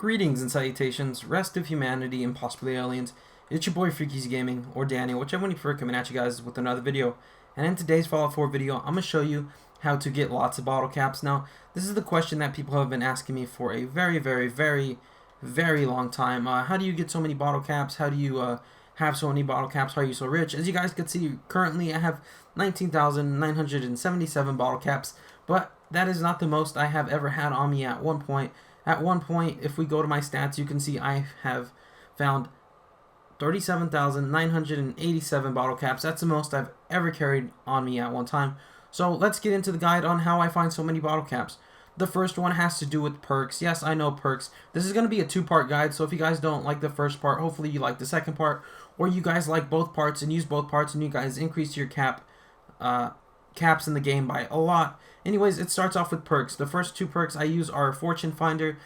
Greetings and salutations, rest of humanity and possibly aliens. It's your boy Freaky's Gaming, or Daniel, whichever one you prefer, coming at you guys with another video. And in today's Fallout 4 video, I'm going to show you how to get lots of bottle caps. Now, this is the question that people have been asking me for a very long time. How do you get so many bottle caps? How do you have so many bottle caps? How are you so rich? As you guys can see, currently I have 19,977 bottle caps, but that is not the most I have ever had on me at one point. At one point, if we go to my stats, you can see I have found 37,987 bottle caps. That's the most I've ever carried on me at one time. So let's get into the guide on how I find so many bottle caps. The first one has to do with perks. Yes, I know perks. This is going to be a two-part guide, so if you guys don't like the first part, hopefully you like the second part, or you guys like both parts and use both parts and you guys increase your caps in the game by a lot. Anyways, it starts off with perks. The first two perks I use are Fortune Finder,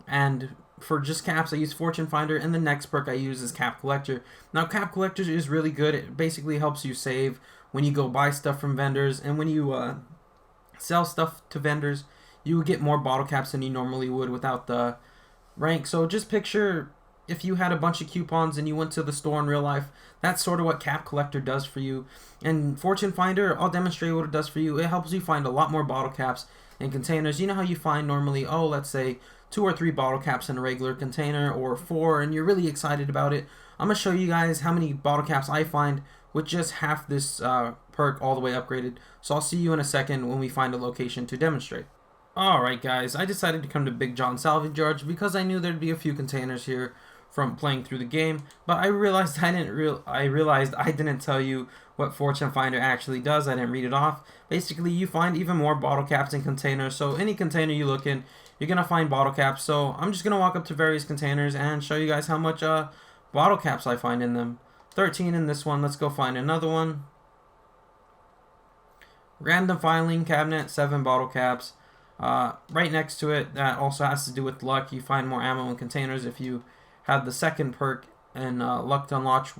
and for just caps I use Fortune Finder, and the next perk I use is Cap Collector. Now Cap Collector is really good. It basically helps you save when you go buy stuff from vendors, and when you sell stuff to vendors, you would get more bottle caps than you normally would without the rank. So just picture if you had a bunch of coupons and you went to the store in real life, that's sort of what Cap Collector does for you. And Fortune Finder, I'll demonstrate what it does for you. It helps you find a lot more bottle caps in containers. You know how you find normally, oh, let's say 2 or 3 bottle caps in a regular container, or 4, and you're really excited about it. I'm going to show you guys how many bottle caps I find with just half this perk all the way upgraded. So I'll see you in a second when we find a location to demonstrate. Alright guys, I decided to come to Big John Salvage Yards because I knew there'd be a few containers here from playing through the game, but I realized I didn't tell you what Fortune Finder actually does. I didn't read it off. Basically, you find even more bottle caps in containers, so any container you look in, you're gonna find bottle caps. So I'm just gonna walk up to various containers and show you guys how much bottle caps I find in them. 13 in this one. Let's go find another one. Random filing cabinet, 7 bottle caps. Right next to it, that also has to do with luck. You find more ammo in containers if you have the second perk and luck unlocked,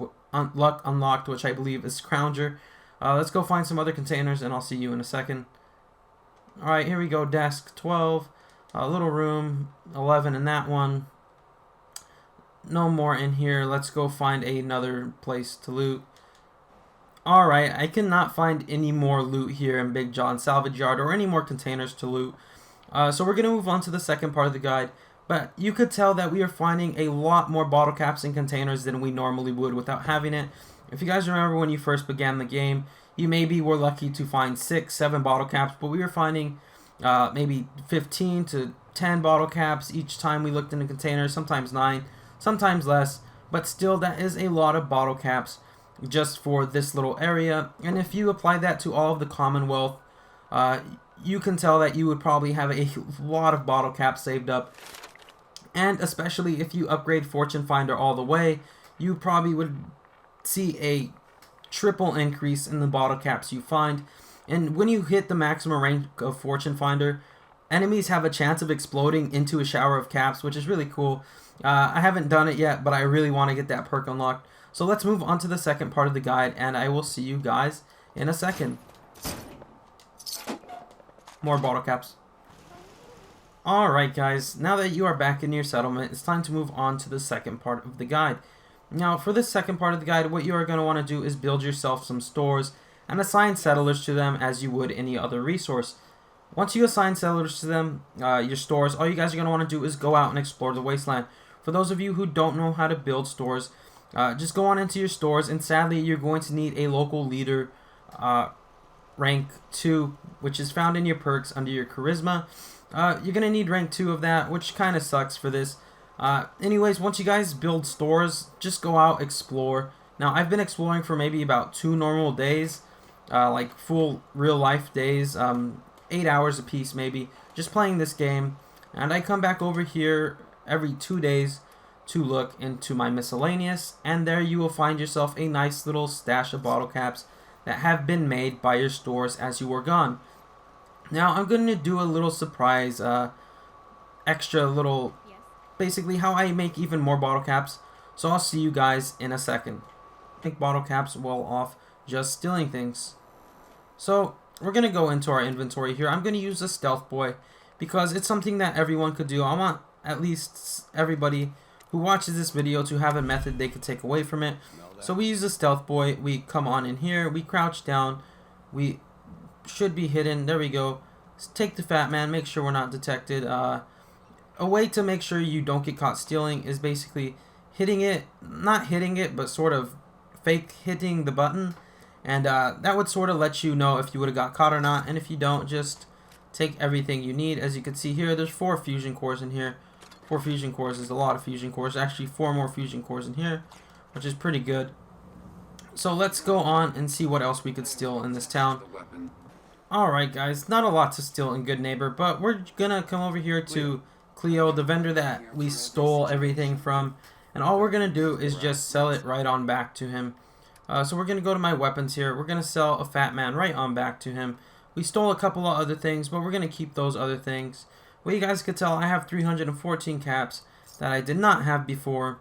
which I believe is Scrounger. Let's go find some other containers and I'll see you in a second. Alright, here we go. Desk 12, little room 11 in that one. No more in here. Let's go find another place to loot. Alright, I cannot find any more loot here in Big John Salvage Yard or any more containers to loot. So we're going to move on to the second part of the guide. But you could tell that we are finding a lot more bottle caps in containers than we normally would without having it. If you guys remember when you first began the game, you maybe were lucky to find 6, 7 bottle caps, but we were finding maybe 15 to 10 bottle caps each time we looked in a container, sometimes 9, sometimes less, but still that is a lot of bottle caps just for this little area. And if you apply that to all of the Commonwealth, you can tell that you would probably have a lot of bottle caps saved up. And especially if you upgrade Fortune Finder all the way, you probably would see a triple increase in the bottle caps you find. And when you hit the maximum rank of Fortune Finder, enemies have a chance of exploding into a shower of caps, which is really cool. I haven't done it yet, but I really want to get that perk unlocked. So let's move on to the second part of the guide, and I will see you guys in a second. More bottle caps. Alright guys, now that you are back in your settlement, it's time to move on to the second part of the guide. Now for this second part of the guide, what you are going to want to do is build yourself some stores and assign settlers to them as you would any other resource. Once you assign settlers to them, your stores, all you guys are going to want to do is go out and explore the wasteland. For those of you who don't know how to build stores, just go on into your stores, and sadly you're going to need a local leader rank 2, which is found in your perks under your charisma. You're going to need rank 2 of that, which kind of sucks for this. Anyways, once you guys build stores, just go out, explore. Now, I've been exploring for maybe about 2 normal days, like full real-life days, 8 hours a piece maybe, just playing this game. And I come back over here every 2 days to look into my miscellaneous, and there you will find yourself a nice little stash of bottle caps that have been made by your stores as you were gone. Now I'm going to do a little surprise, extra little, basically how I make even more bottle caps. So I'll see you guys in a second. Make bottle caps well off just stealing things. So we're going to go into our inventory here. I'm going to use a stealth boy because it's something that everyone could do. I want at least everybody who watches this video to have a method they could take away from it. So we use the stealth boy. We come on in here. We crouch down. We should be hidden. There we go. Take the fat man. Make sure we're not detected. A way to make sure you don't get caught stealing is basically hitting it, not hitting it, but sort of fake hitting the button, and that would sort of let you know if you would have got caught or not. And if you don't, just take everything you need. As you can see here, there's 4 fusion cores in here. 4 fusion cores is a lot of fusion cores. Actually, 4 more fusion cores in here, which is pretty good. So let's go on and see what else we could steal in this town. Alright guys, not a lot to steal in Good Neighbor, but we're gonna come over here to Cleo, the vendor that we stole everything from, and all we're gonna do is just sell it right on back to him. So we're gonna go to my weapons here. We're gonna sell a fat man right on back to him. We stole a couple of other things, but we're gonna keep those other things. Well, you guys could tell I have 314 caps that I did not have before,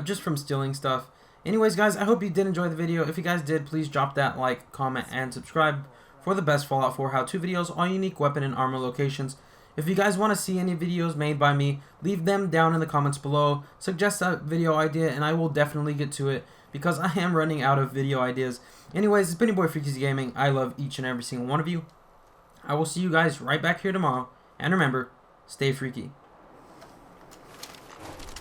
just from stealing stuff. Anyways guys, I hope you did enjoy the video. If you guys did, please drop that like, comment, and subscribe for the best Fallout 4 how-to videos on unique weapon and armor locations. If you guys want to see any videos made by me, leave them down in the comments below. Suggest a video idea and I will definitely get to it, because I am running out of video ideas. Anyways, it's been your boy Freaky Gaming. I love each and every single one of you. I will see you guys right back here tomorrow. And remember, stay freaky.